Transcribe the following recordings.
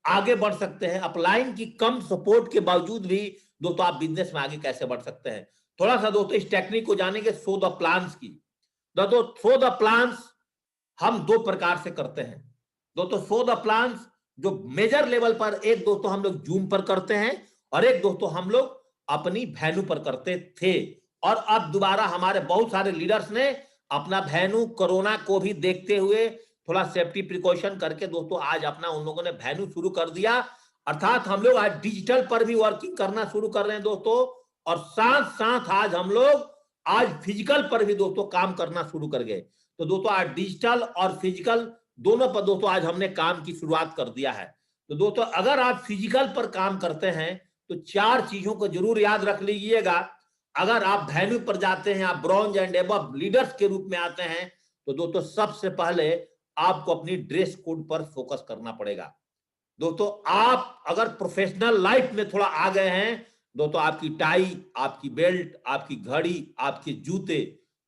आगे बढ़ सकते हैं। अपलाइन की कम सपोर्ट के बावजूद भी दोस्तों आप बिजनेस में आगे कैसे बढ़ सकते हैं। थोड़ा सा दोस्तों इस टेक्निक को जानेंगे, शो द प्लान्स की। दोस्तों शो द प्लान्स हम दो प्रकार से करते हैं। दोस्तों शो द प्लान्स जो मेजर लेवल पर, एक दोस्तों हम लोग जूम पर करते हैं और एक दोस्तों हम लोग अपनी वेन्यू पर करते थे। और अब दोबारा हमारे बहुत सारे लीडर्स ने अपना वेन्यू कोरोना को भी देखते हुए थोड़ा सेफ्टी प्रिकॉशन करके दोस्तों आज अपना उन लोगों ने वेन्यू शुरू कर दिया। अर्थात हम लोग आज डिजिटल पर भी वर्किंग करना शुरू कर रहे हैं दोस्तों, और साथ साथ आज हम लोग आज फिजिकल पर भी दोस्तों काम करना शुरू कर गए। तो दोस्तों आज डिजिटल और फिजिकल दोनों पर दोस्तों आज हमने काम की शुरुआत कर दिया है। तो दोस्तों अगर आप फिजिकल पर काम करते हैं तो चार चीजों को जरूर याद रख लीजिएगा। अगर आप वेन्यू पर जाते हैं, आप ब्रॉन्ज एंड एबव लीडर्स के रूप में आते हैं, तो दोस्तों सबसे पहले आपको अपनी ड्रेस कोड पर फोकस करना पड़ेगा। दोस्तों आप अगर प्रोफेशनल लाइफ में थोड़ा आ गए हैं, दोस्तों आपकी टाई, आपकी बेल्ट, आपकी घड़ी, आपके जूते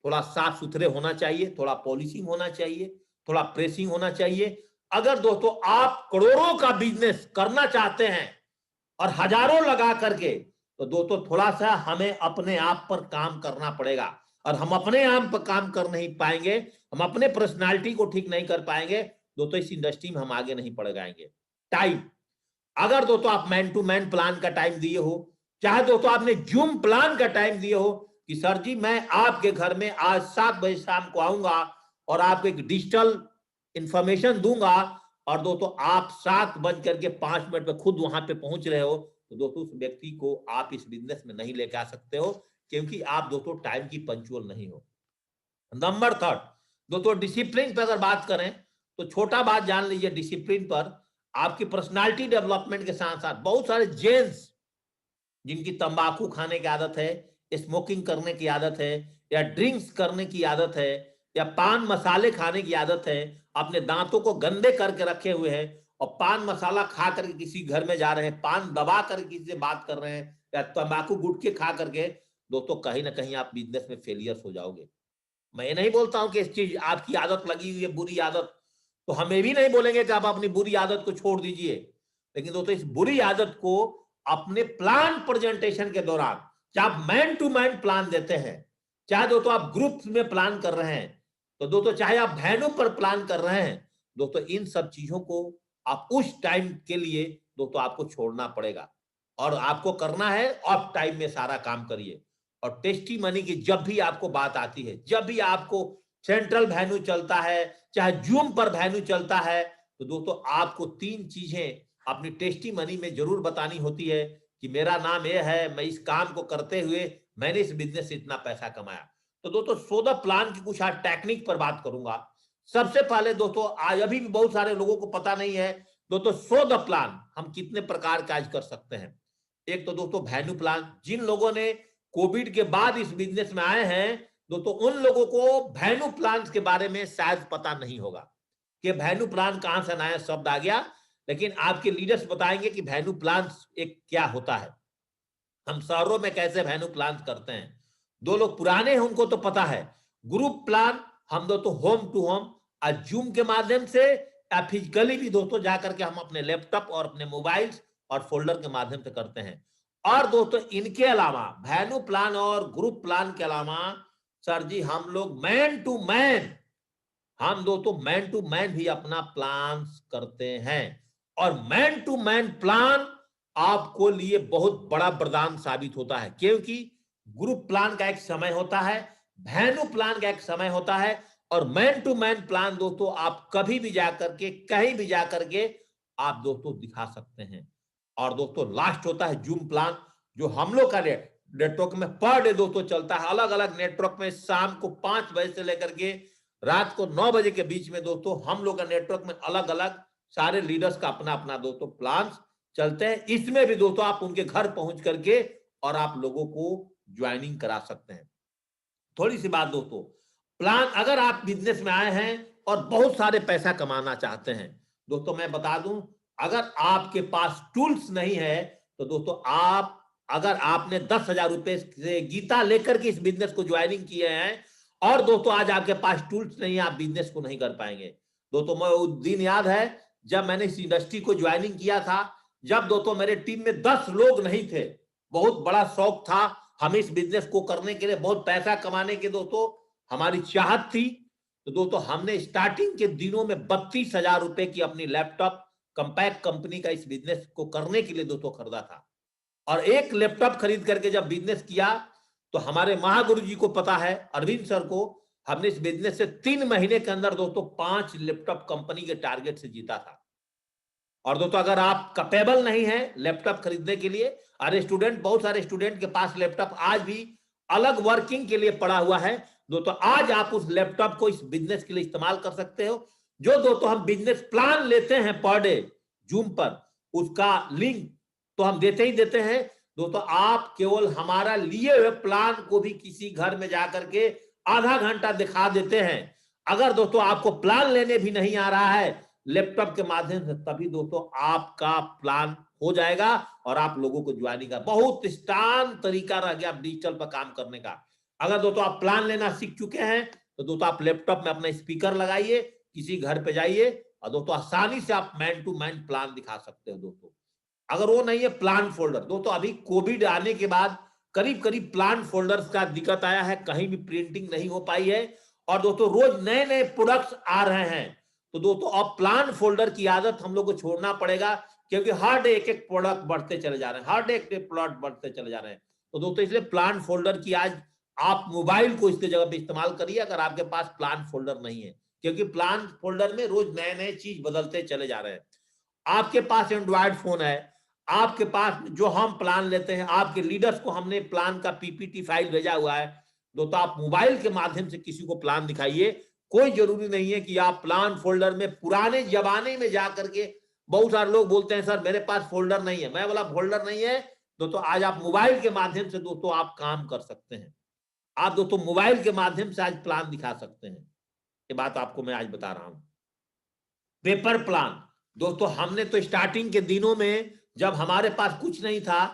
थोड़ा साफ सुथरे होना चाहिए, थोड़ा पॉलिशिंग होना चाहिए, थोड़ा प्रेसिंग होना चाहिए। अगर दोस्तों आप करोड़ों का बिजनेस करना चाहते हैं और हजारों लगा करके, तो दोस्तों थोड़ा सा हमें अपने आप पर काम करना पड़ेगा। और हम अपने आप पर काम कर नहीं पाएंगे, हम अपने पर्सनालिटी को ठीक नहीं कर पाएंगे दोस्तों, इस इंडस्ट्री में हम आगे नहीं बढ़ जाएंगे। टाइम, अगर दोस्तों आप मैन टू मैन प्लान का टाइम दिए हो, चाहे दोस्तों आपने जूम प्लान का टाइम दिए हो कि सर जी मैं आपके घर में आज 7 बजे शाम को आऊंगा और आपको एक डिजिटल इंफॉर्मेशन दूंगा, और दोस्तों आप 7:05 पे खुद वहां पे पहुंच रहे हो, तो दोस्तों उस व्यक्ति को आप इस बिजनेस में नहीं लेके आ सकते हो, क्योंकि आप दोस्तों टाइम की पंक्चुअल नहीं हो। नंबर थर्ड, दोस्तों डिसिप्लिन पर अगर बात करें तो छोटा बात जान लीजिए, डिसिप्लिन पर आपकी पर्सनालिटी डेवलपमेंट के साथ साथ बहुत सारे जेंट्स जिनकी तंबाकू खाने की आदत है, स्मोकिंग करने की आदत है, या ड्रिंक्स करने की आदत है, या पान मसाले खाने की आदत है, अपने दांतों को गंदे करके रखे हुए हैं और पान मसाला खा करके किसी घर में जा रहे हैं, पान दबा कर किसी से बात कर रहे हैं, या तंबाकू गुटखे खा करके, दोस्तों कहीं ना कहीं आप बिजनेस में फेलियर्स हो जाओगे। मैं ये नहीं बोलता हूं कि इस चीज आपकी आदत लगी हुई है बुरी आदत, तो हम ये भी नहीं बोलेंगे कि आप अपनी बुरी आदत को छोड़ दीजिए, लेकिन दोस्तों इस बुरी आदत को अपने प्लान प्रेजेंटेशन के दौरान, चाहे आप मैन टू मैन प्लान देते हैं, चाहे दोस्तों आप ग्रुप्स में प्लान कर रहे हैं, तो दोस्तों चाहे आप वेन्यू पर प्लान कर रहे हैं, दोस्तों इन सब चीजों को आप उस टाइम के लिए दोस्तों आपको छोड़ना पड़ेगा, और आपको करना है ऑफ टाइम में सारा काम करिए। और टेस्टी मनी की जब भी आपको बात आती है, जब भी आपको सेंट्रल वेन्यू चलता है, चाहे जूम पर वेन्यू चलता है, तो दोस्तों आपको तीन चीजें अपनी टेस्टी मनी में जरूर बतानी होती है कि मेरा नाम यह है, मैं इस काम को करते हुए मैंने इस बिजनेस से इतना पैसा कमाया। तो दोस्तों सो द प्लान की कुछ आज टेक्निक पर बात करूंगा। सबसे पहले दोस्तों आज अभी भी बहुत सारे लोगों को पता नहीं है दोस्तों सो द प्लान हम कितने प्रकार का आज कर सकते हैं। एक तो दोस्तों वेन्यू प्लान, जिन लोगों ने कोविड के बाद इस बिजनेस में आए हैं दोस्तों उन लोगों को वेन्यू प्लान के बारे में शायद पता नहीं होगा कि वेन्यू प्लान कहां से नया शब्द आ गया, लेकिन आपके लीडर्स बताएंगे कि वेन्यू प्लान एक क्या होता है, हम शहरों में कैसे वेन्यू प्लान करते हैं। दो लोग पुराने हैं उनको तो पता है। ग्रुप प्लान हम दोस्तों होम टू होम जूम के माध्यम से या फिजिकली भी दोस्तों जाकर के हम अपने लैपटॉप और अपने मोबाइल और फोल्डर के माध्यम से करते हैं। और दोस्तों इनके अलावा वेन्यू प्लान और ग्रुप प्लान के अलावा सर जी हम लोग मैन टू मैन, हम दोस्तों मैन टू मैन भी अपना प्लान करते हैं। और मैन टू मैन प्लान आपको लिए बहुत बड़ा वरदान साबित होता है, क्योंकि ग्रुप प्लान का एक समय होता है, वेन्यू प्लान का एक समय होता है, और मैन टू मैन प्लान दोस्तों आप कभी भी जाकर के कहीं भी जाकर के आप दोस्तों दिखा सकते हैं। और दोस्तों लास्ट होता है जूम प्लान, जो हम लोग का नेटवर्क में पर डे दोस्तों चलता है, अलग अलग नेटवर्क में शाम को 5 बजे से लेकर के रात को 9 बजे के बीच में दोस्तों हम लोग का नेटवर्क में अलग अलग सारे लीडर्स का अपना अपना दोस्तों प्लान चलते हैं। इसमें भी दोस्तों आप उनके घर पहुंच करके और आप लोगों को ज्वाइनिंग करा सकते हैं। थोड़ी सी बात दोस्तों, प्लान अगर आप बिजनेस में आए हैं और बहुत सारे पैसा कमाना चाहते हैं, दोस्तों मैं बता दूं अगर आपके पास टूल्स नहीं है तो दोस्तों आप, अगर आपने 10,000 रुपए से गीता लेकर के इस बिजनेस को ज्वाइनिंग किए हैं और दोस्तों आज आपके पास टूल्स नहीं है, आप बिजनेस को नहीं कर पाएंगे। दोस्तों मैं उस दिन याद है जब मैंने इस इंडस्ट्री को ज्वाइनिंग किया था, जब दोस्तों मेरे टीम में 10 लोग नहीं थे, बहुत बड़ा शौक था हमें इस बिजनेस को करने के लिए, बहुत पैसा कमाने के दोस्तों हमारी चाहत थी। तो दोस्तों हमने स्टार्टिंग के दिनों में 32,000 रुपए की अपनी लैपटॉप कंपैक्ट कंपनी का इस बिजनेस को करने के लिए दोस्तों खरीदा था। और एक लैपटॉप खरीद करके जब बिजनेस किया तो हमारे महागुरु जी को पता है, अरविंद सर को, हमने इस बिजनेस से 3 महीने के अंदर दोस्तों 5 लैपटॉप कंपनी के टारगेट से जीता था। और दोस्तों अगर आप कैपेबल नहीं है लैपटॉप खरीदने के लिए, अरे स्टूडेंट, बहुत सारे स्टूडेंट के पास लैपटॉप आज भी अलग वर्किंग के लिए पड़ा हुआ है, दोस्तों आज आप उस लैपटॉप को इस बिजनेस के लिए इस्तेमाल कर सकते हो। जो दोस्तों हम बिजनेस प्लान लेते हैं पर डे जूम पर, उसका लिंक तो हम देते ही देते हैं दोस्तों। आप केवल हमारा लिए हुए प्लान को भी किसी घर में जाकर के आधा घंटा दिखा देते हैं। अगर दोस्तों आपको प्लान लेने भी नहीं आ रहा है लैपटॉप के माध्यम से, तभी दोस्तों आपका प्लान हो जाएगा और आप लोगों को ज्वाइनिंग का बहुत स्टान तरीका रह गया डिजिटल पर काम करने का। अगर दोस्तों आप प्लान लेना सीख चुके हैं तो दोस्तों आप लैपटॉप में अपना स्पीकर लगाइए, किसी घर पे जाइए और दोस्तों आसानी से आप मैन टू मैन प्लान दिखा सकते हो दोस्तों। अगर वो नहीं है प्लान फोल्डर, दोस्तों अभी कोविड आने के बाद करीब करीब प्लान फोल्डर्स का दिक्कत आया है, कहीं भी प्रिंटिंग नहीं हो पाई है और दोस्तों रोज नए नए प्रोडक्ट्स आ रहे हैं। तो दोस्तों अब प्लान फोल्डर की आदत हम लोग को छोड़ना पड़ेगा, क्योंकि हर डे एक एक प्रोडक्ट बढ़ते चले जा रहे हैं, हर डे एक एक प्रोडक्ट बढ़ते चले जा रहे हैं। तो दोस्तों इसलिए प्लान फोल्डर की आज आप मोबाइल को इसके जगह पे इस्तेमाल करिए अगर आपके पास प्लान फोल्डर नहीं है, क्योंकि प्लान फोल्डर में रोज नए नए चीज बदलते चले जा रहे हैं। आपके पास एंड्रॉयड फोन है, आपके पास जो हम प्लान लेते हैं, आपके लीडर्स को हमने प्लान का पीपीटी फाइल भेजा हुआ है, दोस्तों आप मोबाइल के माध्यम से किसी को प्लान दिखाइए। कोई जरूरी नहीं है कि आप प्लान फोल्डर में पुराने जमाने में जाकर के, बहुत सारे लोग बोलते हैं सर मेरे पास फोल्डर नहीं है, मैं बोला फोल्डर नहीं है दोस्तों, आज आप मोबाइल के माध्यम से दोस्तों आप काम कर सकते हैं। आप दोस्तों मोबाइल के माध्यम से आज प्लान दिखा सकते हैं, ये बात आपको मैं आज बता रहा हूं। पेपर प्लान, दोस्तों हमने तो स्टार्टिंग के दिनों में जब हमारे पास कुछ नहीं था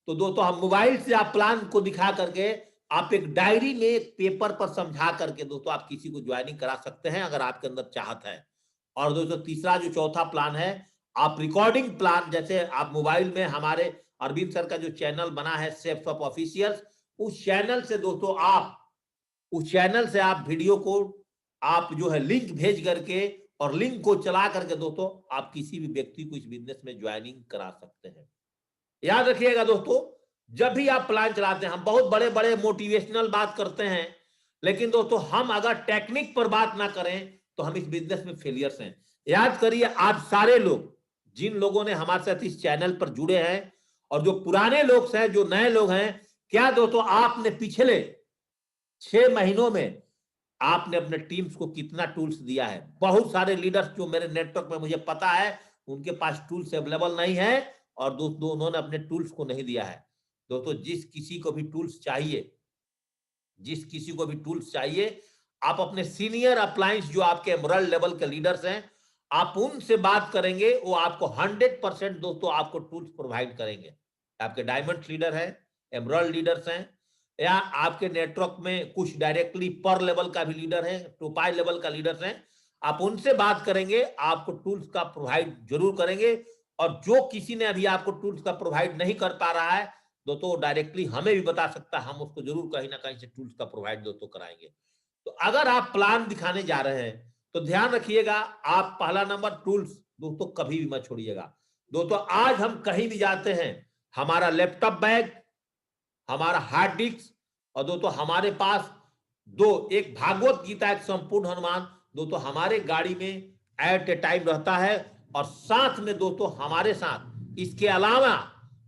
तो दोस्तों हम मोबाइल से आप प्लान को दिखा करके आप एक डायरी में एक पेपर पर समझा करके दोस्तों आप किसी को ज्वाइनिंग करा सकते हैं अगर आपके अंदर चाहत है। और दोस्तों तीसरा जो चौथा प्लान है, आप रिकॉर्डिंग प्लान, जैसे आप मोबाइल में हमारे अरविंद सर का जो चैनल बना है सेफ्स ऑफ ऑफिशियल्स, उस चैनल से दोस्तों आप उस चैनल से आप वीडियो को आप जो है लिंक भेज करके और लिंक को चला करके दोस्तों आप किसी भी व्यक्ति को इस बिजनेस में ज्वाइनिंग करा सकते हैं। याद रखिएगा दोस्तों, जब भी आप प्लान चलाते हैं, हम बहुत बड़े बड़े मोटिवेशनल बात करते हैं, लेकिन दोस्तों हम अगर टेक्निक पर बात ना करें तो हम इस बिजनेस में फेलियर्स हैं। याद करिए, आज सारे लोग जिन लोगों ने हमारे साथ इस चैनल पर जुड़े हैं और जो पुराने लोग हैं, जो नए लोग हैं, क्या दोस्तों आपने पिछले 6 महीनों में आपने अपने टीम्स को कितना टूल्स दिया है? बहुत सारे लीडर्स जो मेरे नेटवर्क में मुझे पता है उनके पास टूल्स अवेलेबल नहीं है और दोस्तों उन्होंने अपने टूल्स को नहीं दिया है। दोस्तों जिस किसी को भी टूल्स चाहिए, जिस किसी को भी टूल्स चाहिए, आप अपने सीनियर अप्लायंस जो आपके एमरल्ड लेवल के लीडर्स हैं, आप उनसे बात करेंगे, वो आपको 100% दोस्तों आपको टूल्स प्रोवाइड करेंगे। आपके डायमंड लीडर हैं, एमरल्ड लीडर्स हैं, या आपके नेटवर्क में कुछ डायरेक्टली पर लेवल का भी लीडर है, टोपाई लेवल का लीडर्स हैं, आप उनसे बात करेंगे, आपको टूल्स का प्रोवाइड जरूर करेंगे। और जो किसी ने अभी आपको टूल्स का प्रोवाइड नहीं कर पा रहा है दोस्तों, डायरेक्टली हमें भी बता सकता है, हम उसको जरूर कहीं ना कहीं से टूल्स का प्रोवाइड दोस्तों कराएंगे। तो अगर आप प्लान दिखाने जा रहे हैं तो ध्यान रखिएगा, आप पहला नंबर टूल्स दोस्तों कभी भी मत छोड़िएगा। दोस्तों आज हम कहीं भी जाते हैं, हमारा लैपटॉप बैग, हमारा हार्ड डिस्क और दोस्तों हमारे पास एक भागवत गीता, एक संपूर्ण हनुमान दोस्तों हमारे गाड़ी में एट ए टाइम रहता है। और साथ में दोस्तों हमारे साथ इसके अलावा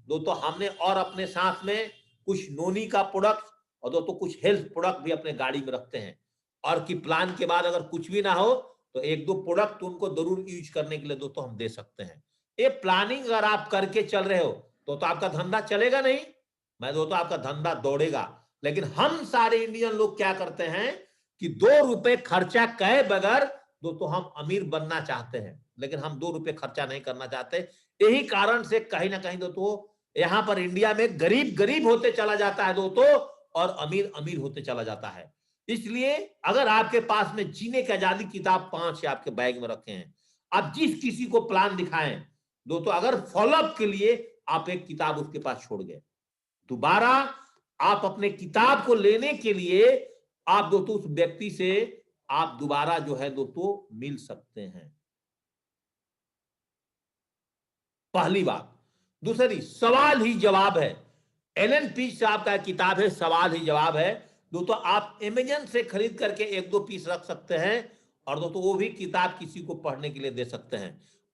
दोस्तों हमने और अपने साथ में कुछ नोनी का प्रोडक्ट और दोस्तों कुछ हेल्थ प्रोडक्ट भी अपने गाड़ी में रखते हैं। और कि प्लान के बाद अगर कुछ भी ना हो तो 1-2 प्रोडक्ट उनको जरूर यूज करने के लिए दोस्तों हम दे सकते हैं। ये प्लानिंग अगर आप करके चल रहे हो तो आपका धंधा चलेगा नहीं, मैं दोस्तों आपका धंधा दौड़ेगा। लेकिन हम सारे इंडियन लोग क्या करते हैं कि 2 रुपए खर्चा कहे बगैर दोस्तों हम अमीर बनना चाहते हैं, लेकिन हम 2 रुपए खर्चा नहीं करना चाहते। यही कारण से कहीं ना कहीं दोस्तों यहाँ पर इंडिया में गरीब गरीब होते चला जाता है दोस्तों और अमीर अमीर होते चला जाता है। इसलिए अगर आपके पास में जीने की आजादी किताब 5 है आपके बैग में रखे हैं, आप जिस किसी को प्लान दिखाएं दोस्तों, अगर फॉलोअप के लिए आप एक किताब उसके पास छोड़ गए, दोबारा आप अपने किताब को लेने के लिए आप दोस्तों उस व्यक्ति से आप दोबारा जो है दोस्तों मिल सकते हैं। पहली बात। दूसरी, सवाल ही जवाब है। एलन पीज साहब का किताब है सवाल ही जवाब है दोस्तों, आप अमेजन से खरीद करके एक दो पीस रख सकते हैं और दोस्तों वो भी किताब किसी को पढ़ने के लिए दे सकते हैं।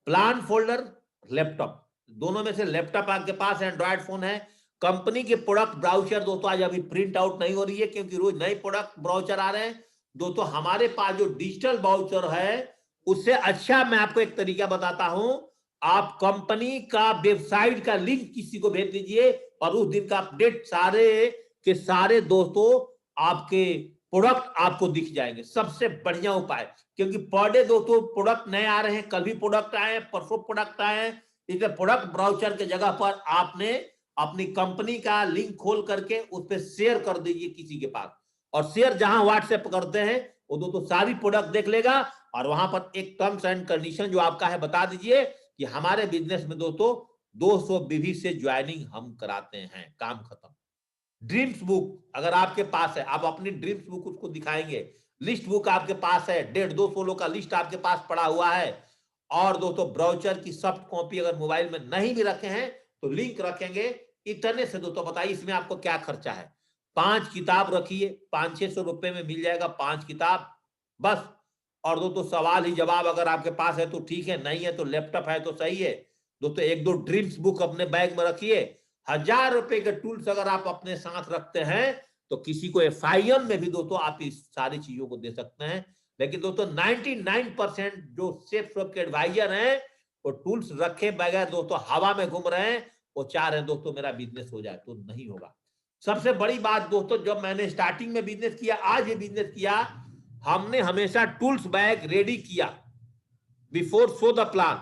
प्लान फोल्डर, लैपटॉप, दोनों में से लैपटॉप आपके पास एंड्रॉयड फोन है, कंपनी के प्रोडक्ट ब्राउचर दोस्तों आज अभी प्रिंट आउट नहीं हो रही है क्योंकि रोज नए प्रोडक्ट ब्राउचर आ रहे हैं दोस्तों। हमारे पास जो डिजिटल ब्राउचर है उससे अच्छा मैं आपको एक तरीका बताता हूं, आप कंपनी का वेबसाइट का लिंक किसी को भेज दीजिए और उस दिन का अपडेट सारे के सारे दोस्तों आपके प्रोडक्ट आपको दिख जाएंगे। सबसे बढ़िया उपाय, क्योंकि पर डे दोस्तों प्रोडक्ट नए आ रहे हैं, कल भी प्रोडक्ट आए हैं, परसों प्रोडक्ट आए हैं, इसलिए प्रोडक्ट ब्राउचर के जगह पर आपने अपनी कंपनी का लिंक खोल करके उस पर शेयर कर दीजिए किसी के पास, और शेयर जहां व्हाट्सएप करते हैं वो दोस्तों सारी प्रोडक्ट देख लेगा और वहां पर एक टर्म्स एंड कंडीशन जो आपका है बता दीजिए कि हमारे बिजनेस में दोस्तों 200 बीवी से ज्वाइनिंग हम कराते हैं, काम खत्म। ड्रीम्स बुक अगर आपके पास है, आप अपनी ड्रीम्स बुक उसको दिखाएंगे, लिस्ट बुक आपके पास है, 150-200 का लिस्ट आपके पास पड़ा हुआ है, और दोस्तों ब्राउचर की सॉफ्ट कॉपी अगर मोबाइल में नहीं भी रखे हैं तो लिंक रखेंगे, इतने से दोस्तों बताइए इसमें आपको क्या खर्चा है। 5 किताब रखिए, 500-600 रुपए में मिल जाएगा 5 किताब बस। और दोस्तों सवाल ही जवाब अगर आपके पास है तो ठीक है, नहीं है तो लैपटॉप है तो सही है दोस्तों। एक दो ड्रीम्स बुक अपने बैग में रखिए। 1000 रुपए के टूल्स अगर आप अपने साथ रखते हैं तो किसी को FIM में भी दोस्तों आप इस सारी चीजों को दे सकते हैं। लेकिन दोस्तों 99% जो सेफ के एडवाइजर हैं वो टूल्स रखे बगैर दोस्तों हवा में घूम रहे हैं, वो चाह रहे हैं दोस्तों मेरा बिजनेस हो जाए, तो नहीं होगा। सबसे बड़ी बात दोस्तों, जब मैंने स्टार्टिंग में बिजनेस किया, आज ये बिजनेस किया, हमने हमेशा टूल्स बैग रेडी किया before show the plan.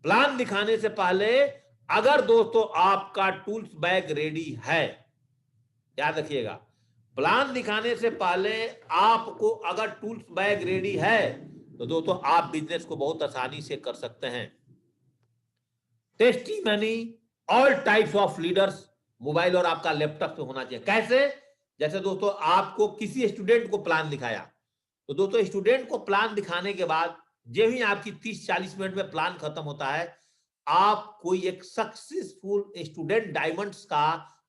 Plan दिखाने से पहले अगर दोस्तों आपका टूल्स बैग रेडी है, याद रखिएगा, प्लान दिखाने से पहले आपको अगर टूल्स बैग रेडी है तो दोस्तों आप बिजनेस को बहुत आसानी से कर सकते हैं। Testimony all types of leaders mobile और आपका लैपटॉप पे होना चाहिए। कैसे? जैसे दोस्तों आपको किसी स्टूडेंट को प्लान दिखाया, तो दोस्तों स्टूडेंट को प्लान दिखाने के बाद जब ही आपकी 30-40 मिनट में प्लान खत्म होता है, आप कोई एक सक्सेसफुल स्टूडेंट डायमंड्स का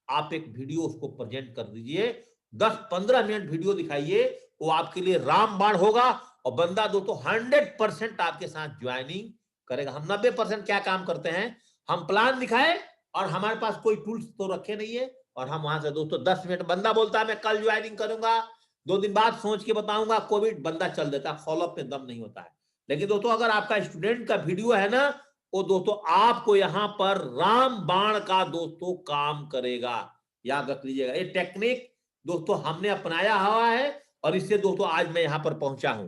आप एक वीडियो उसको प्रेजेंट कर दीजिए, 10-15 मिनट वीडियो दिखाइए, वो आपके लिए रामबाण होगा और बंदा दोस्तों 100% आपके साथ ज्वाइनिंग करेगा। हम 90% क्या काम करते हैं, हम प्लान दिखाए और हमारे पास कोई टूल्स तो रखे नहीं है और हम वहां से दोस्तों 10 मिनट, बंदा बोलता है मैं कल ज्वाइनिंग करूंगा, 2 दिन बाद सोच के बताऊंगा, कोविड, बंदा चल देता, फॉलोअप में दम नहीं होता है। लेकिन दोस्तों अगर आपका स्टूडेंट का वीडियो है ना, वो दोस्तों आपको यहां पर रामबाण का दोस्तों काम करेगा, याद रख लीजिएगा। ये टेक्निक दोस्तों हमने अपनाया हुआ है और इससे दोस्तों आज मैं यहां पर पहुंचा हूं।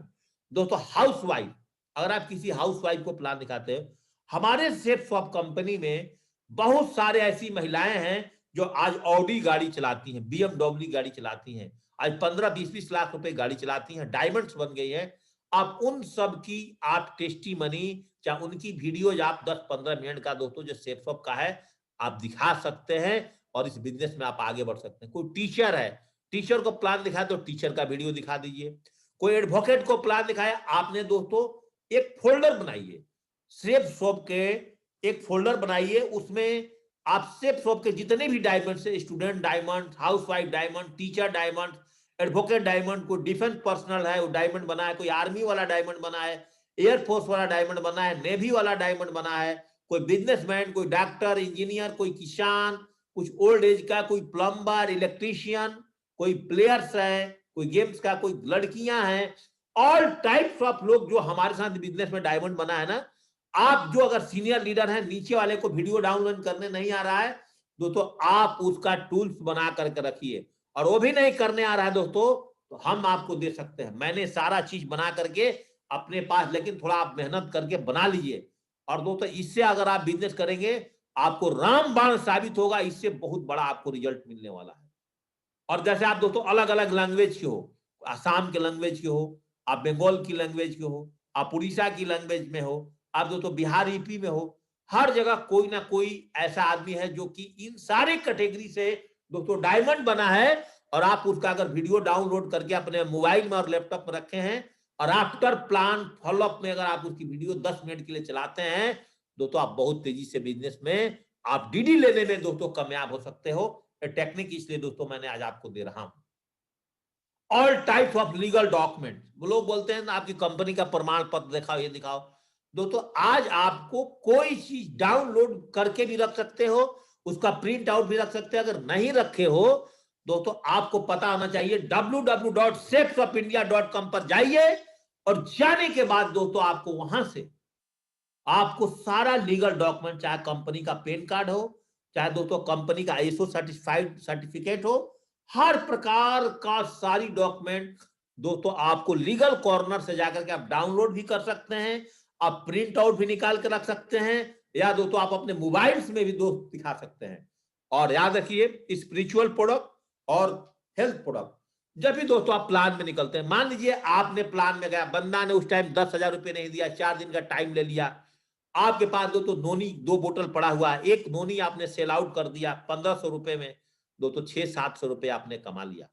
दोस्तों हाउसवाइफ, अगर आप किसी हाउसवाइफ को प्लान दिखाते हो, हमारे सेफ ऑफ कंपनी में बहुत सारे ऐसी महिलाएं हैं जो आज ऑडी गाड़ी चलाती हैं, BMW गाड़ी चलाती हैं, आज 15-20 लाख रुपए गाड़ी चलाती हैं, डायमंड्स बन गई है। आप उन सब की आप टेस्टिमनी या उनकी वीडियोज आप 10-15 मिनट का दोस्तों जो सेफ का है आप दिखा सकते हैं और इस बिजनेस में आप आगे बढ़ सकते हैं। कोई टीचर है, टीचर को प्लान दिखाया तो टीचर का वीडियो दिखा दीजिए। कोई एडवोकेट को प्लान दिखाया, आपने दोस्तों एक फोल्डर बनाइए, सेफ शॉप के एक फोल्डर बनाइए, उसमें आप सेफ शॉप के जितने भी डायमंड से, student diamond, housewife diamond, teacher diamond, advocate diamond, कोई डिफेंस पर्सनल है वो डायमंड बना है, कोई आर्मी वाला डायमंड बना है, एयरफोर्स वाला डायमंड बना है, नेवी वाला डायमंड बना है, कोई बिजनेसमैन, कोई डॉक्टर, इंजीनियर, कोई किसान, कुछ ओल्ड एज का, कोई प्लम्बर, इलेक्ट्रीशियन, कोई प्लेयर्स है, कोई गेम्स का, कोई लड़कियां हैं, ऑल टाइप्स ऑफ लोग जो हमारे साथ बिजनेस में डायमंड बना है ना। आप जो अगर सीनियर लीडर हैं, नीचे वाले को वीडियो डाउनलोड करने नहीं आ रहा है दोस्तों, आप उसका टूल्स बना करके रखिए, और वो भी नहीं करने आ रहा है दोस्तों तो हम आपको दे सकते हैं। मैंने सारा चीज बना करके अपने पास, लेकिन थोड़ा आप मेहनत करके बना लीजिए, और दोस्तों इससे अगर आप बिजनेस करेंगे आपको रामबाण साबित होगा, इससे बहुत बड़ा आपको रिजल्ट मिलने वाला है। और जैसे आप दोस्तों अलग अलग लैंग्वेज के हो, आसाम के लैंग्वेज के हो, आप बंगाल की लैंग्वेज के हो, आप उड़ीसा की लैंग्वेज में हो, आप दोस्तों बिहार ईपी में हो, हर जगह कोई ना कोई ऐसा आदमी है जो कि इन सारे कैटेगरी से दोस्तों डायमंड बना है। और आप उसका अगर वीडियो डाउनलोड करके अपने मोबाइल में और लैपटॉप में रखे हैं और आफ्टर प्लान फॉलोअप में अगर आप उसकी वीडियो 10 मिनट के लिए चलाते हैं दोस्तों, आप बहुत तेजी से बिजनेस में आप डीडी लेने में दोस्तों कामयाब हो सकते हो। टेक्निक इसलिए दोस्तों मैंने आज आपको दे रहा हूं। All types of legal document, लोग बोलते हैं ना आपकी कंपनी का प्रमाण पत्र दिखाओ, ये दिखाओ। दोस्तों आज आपको कोई चीज डाउनलोड करके भी रख सकते हो, उसका प्रिंट आउट भी रख सकते हैं। अगर नहीं रखे हो दोस्तों, आपको पता होना चाहिए www.safesofindia.com पर जाइए और जाने के बाद दोस्तों आपको वहां से आपको सारा लीगल डॉक्यूमेंट, चाहे कंपनी का पैन कार्ड हो, चाहे दोस्तों कंपनी का ISO सर्टिफाइड सर्टिफिकेट हो, हर प्रकार का सारी डॉक्यूमेंट दोस्तों आपको लीगल कॉर्नर से जाकर के आप डाउनलोड भी कर सकते हैं, आप प्रिंट आउट भी निकाल के रख सकते हैं, या दोस्तों आप अपने मोबाइल्स में भी दोस्त दिखा सकते हैं। और याद रखिए, स्पिरिचुअल प्रोडक्ट और हेल्थ प्रोडक्ट जब भी दोस्तों आप प्लान में निकलते हैं, मान लीजिए आपने प्लान में गया, बंदा ने उस टाइम 10,000 रुपए नहीं दिया, 4 दिन का टाइम ले लिया, आपके पास दोस्तों नोनी 2 बोतल पड़ा हुआ है, एक नोनी आपने सेल आउट कर दिया 1500 रुपए में, दोस्तों 600-700 रुपए आपने कमा लिया।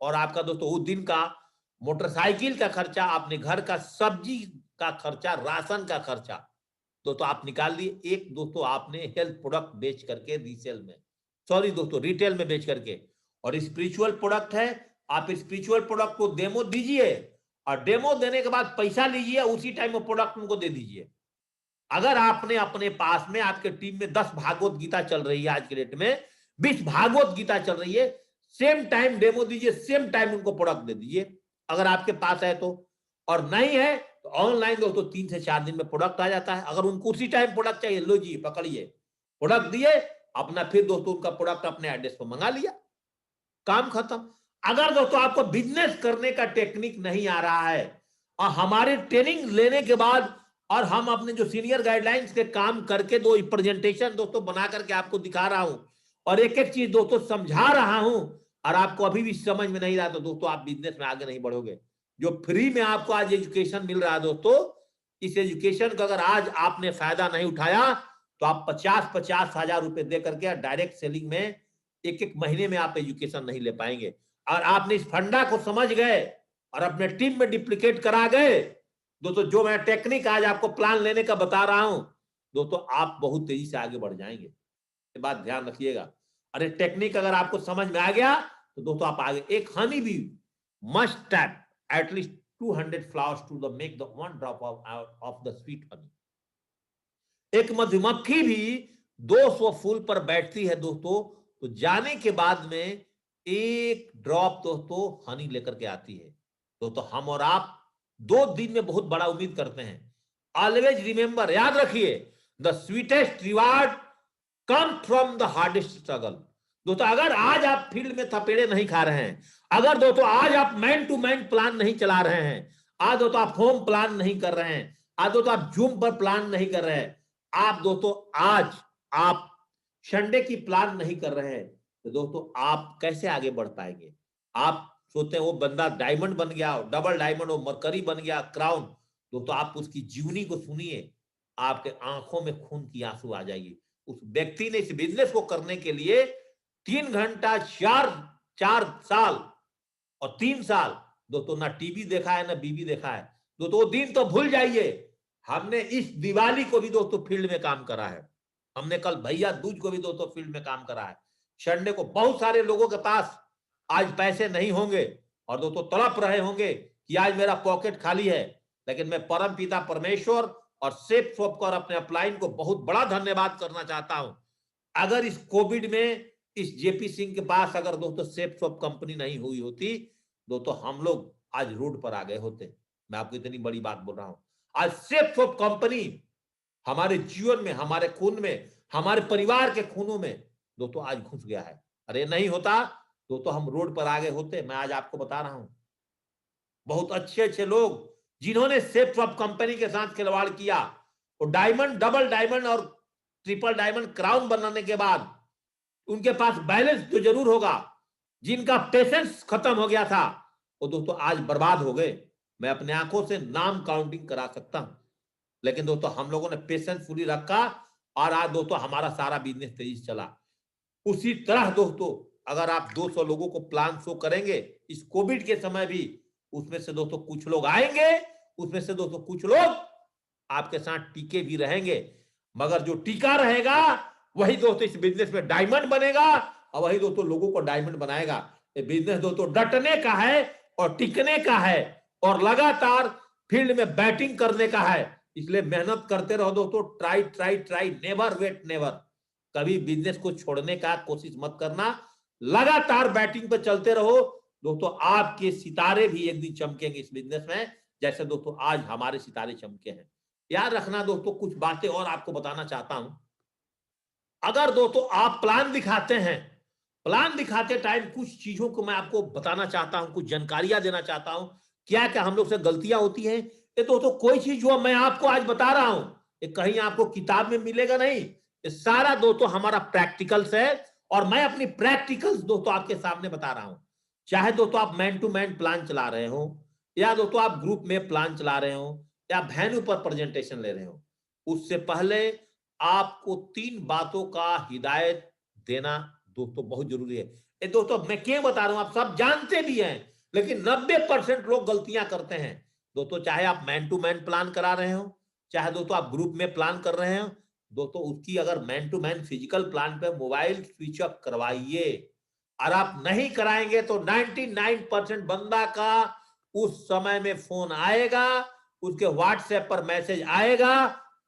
और आपका दोस्तों उस दिन का मोटरसाइकिल का खर्चा, आपने घर का सब्जी का खर्चा, राशन का खर्चा दोस्तों आप निकाल लिए। एक दोस्तों आपने हेल्थ प्रोडक्ट बेच करके रीसेल में, सॉरी दोस्तों रिटेल में बेच करके, और स्पिरिचुअल प्रोडक्ट है, आप स्पिरिचुअल प्रोडक्ट को डेमो दीजिए और डेमो देने के बाद पैसा लीजिए, उसी टाइम वो प्रोडक्ट उनको दे दीजिए। अगर आपने अपने पास में, आपके टीम में 10 भागवत गीता चल रही है, आज के डेट में 20 भागवत गीता चल रही है, सेम टाइम डेमो दीजिए, सेम टाइम उनको प्रोडक्ट दे दीजिए अगर आपके पास है तो। और नहीं है तो ऑनलाइन दोस्तों 3 से 4 दिन में प्रोडक्ट आ जाता है। अगर उनको उसी टाइम प्रोडक्ट चाहिए, लो जी पकड़िए, प्रोडक्ट दिए अपना, फिर दोस्तों उनका प्रोडक्ट अपने एड्रेस पर मंगा लिया, काम खत्म। अगर दोस्तों आपको बिजनेस करने का टेक्निक नहीं आ रहा है और हमारे ट्रेनिंग लेने के बाद और हम अपने जो सीनियर गाइडलाइंस के काम करके दो प्रेजेंटेशन दोस्तों बना करके आपको दिखा रहा हूं और एक एक चीज दोस्तों समझा रहा हूं और आपको अभी भी समझ में नहीं रहा, तो दोस्तों आप बिजनेस में आगे नहीं बढ़ोगे। जो फ्री में आपको आज एजुकेशन मिल रहा है दोस्तों, इस एजुकेशन का अगर आज आपने फायदा नहीं उठाया तो आप 50-50 हजार रुपए दे करके डायरेक्ट सेलिंग में एक एक महीने में आप एजुकेशन नहीं ले पाएंगे। और आपने इस फंडा को समझ गए और अपने टीम में डिप्लीकेट करा गए दोस्तों, जो मैं टेक्निक आज आपको प्लान लेने का बता रहा हूं दोस्तों, आप बहुत तेजी से आगे बढ़ जाएंगे। ये बात ध्यान रखिएगा। अरे टेक्निक अगर आपको समझ में आ गया तो दोस्तों आप आगे। एक honey bee must tap at least 200 flowers to the make the 1 drop of the sweet honey. एक मधुमक्खी भी 200 फूल पर बैठती है दोस्तों, तो जाने के बाद में एक ड्रॉप दोस्तों हनी लेकर के आती है। दोस्तों हम और आप 2 दिन में बहुत बड़ा उम्मीद करते हैं। ऑलवेज रिमेंबर, याद रखिए, the sweetest reward come from the hardest struggle. दोस्तों अगर आज आप फील्ड में थपेड़े नहीं खा रहे हैं, अगर दोस्तों आज आप मैन टू मैन प्लान नहीं चला रहे हैं, आज दोस्तों आप होम प्लान नहीं कर रहे हैं, आज दोस्तों आप जूम पर प्लान नहीं कर रहे हैं, आप दोस्तों आज आप संडे की प्लान नहीं कर रहे हैं, तो दोस्तों आप कैसे आगे बढ़ पाएंगे। आप सोचते हैं वो बंदा डायमंड बन गया, डबल डायमंड, वो मरकरी बन गया, क्राउन। दोस्तों आप उसकी जीवनी को सुनिए, आपके आंखों में खून की आंसू आ जाएगी। उस व्यक्ति ने इस बिजनेस को करने के लिए 3 घंटा 4 साल और 3 साल दोस्तों ना टीवी देखा है ना बीबी देखा है। दोस्तों वो दिन तो भूल जाइए, हमने इस दिवाली को भी दोस्तों फील्ड में काम करा है, हमने कल भैया दूज को भी दोस्तों फील्ड में काम करा है। संडे को बहुत सारे लोगों के पास आज पैसे नहीं होंगे और दोस्तों तड़प रहे होंगे कि आज मेरा पॉकेट खाली है, लेकिन मैं परम पिता परमेश्वर और सेफ शॉप और अपने अपलाइन को बहुत बड़ा धन्यवाद करना चाहता हूं। अगर इस कोविड में इस जेपी सिंह के पास अगर दोस्तों सेफ शॉप कंपनी नहीं हुई होती दोस्तों, हम लोग आज रोड पर आ गए होते। मैं आपको इतनी बड़ी बात बोल रहा हूं, आज सेफ शॉप कंपनी हमारे जीवन में, हमारे खून में, हमारे परिवार के खूनों में दोस्तों आज घुस गया है। अरे नहीं होता तो हम रोड पर आ गए होते। मैं आज आपको बता रहा हूं, बहुत अच्छे अच्छे लोग जिन्होंने सेफ शॉप कंपनी के साथ खिलवाड़ किया, वो डायमंड, डबल डायमंड और ट्रिपल डायमंड, क्राउन बनाने के बाद उनके पास बैलेंस तो जरूर होगा, जिनका पेशेंस खत्म हो गया था वो दोस्तों आज बर्बाद हो गए। मैं अपने आंखों से नाम काउंटिंग करा सकता हूं। लेकिन दोस्तों हम लोगों ने पेशेंसफुली रखा और आज दोस्तों हमारा सारा बिजनेस तेजी से चला। उसी तरह दोस्तों अगर आप 200 लोगों को प्लान शो करेंगे इस कोविड के समय भी, उसमें से दोस्तों कुछ लोग आएंगे, उसमें से दोस्तों कुछ लोग आपके साथ टिके भी रहेंगे, मगर जो टिका रहेगा वही दोस्तों इस बिजनेस में डायमंड बनेगा और वही दोस्तों लोगों को डायमंड बनाएगा। ये बिजनेस दोस्तों डटने का है और टिकने का है और लगातार फील्ड में बैटिंग करने का है। इसलिए मेहनत करते रहो दोस्तों, try try try, never wait never. कभी बिजनेस को छोड़ने का कोशिश मत करना, लगातार बैटिंग पे चलते रहो दोस्तों। आपके सितारे भी एक दिन चमकेंगे इस बिजनेस में, जैसे दोस्तों आज हमारे सितारे चमके हैं। याद रखना दोस्तों, कुछ बातें और आपको बताना चाहता हूं। अगर दोस्तों आप प्लान दिखाते हैं, प्लान दिखाते टाइम कुछ चीजों को मैं आपको बताना चाहता हूं, कुछ जानकारियां देना चाहता हूं, क्या क्या हम लोग से गलतियां होती हैं। ये दोस्तों कोई चीज जो मैं आपको आज बता रहा हूं ये कहीं आपको किताब में मिलेगा नहीं, ये सारा दोस्तों हमारा प्रैक्टिकल्स है और मैं अपनी प्रैक्टिकल्स दोस्तों आपके सामने बता रहा हूं। चाहे दोस्तों आप मैन टू मैन प्लान चला रहे हो या दोस्तों आप ग्रुप में प्लान चला रहे हो या वेन्यू पर प्रेजेंटेशन ले रहे हो, उससे पहले आपको 3 बातों का हिदायत देना दोस्तों बहुत जरूरी है। ये दोस्तों मैं क्यों बता रहा हूं, आप सब जानते भी हैं, लेकिन 90% लोग गलतियां करते हैं दोस्तों। चाहे आप मैन टू मैन प्लान करा रहे हो, चाहे दोस्तों आप ग्रुप में प्लान कर रहे हो दोस्तों, उसकी अगर man to man physical plan पे मोबाइल स्विच ऑफ करवाइए। और आप नहीं कराएंगे तो 99% बंदा का उस समय में फोन आएगा, उसके व्हाट्सएप पर मैसेज आएगा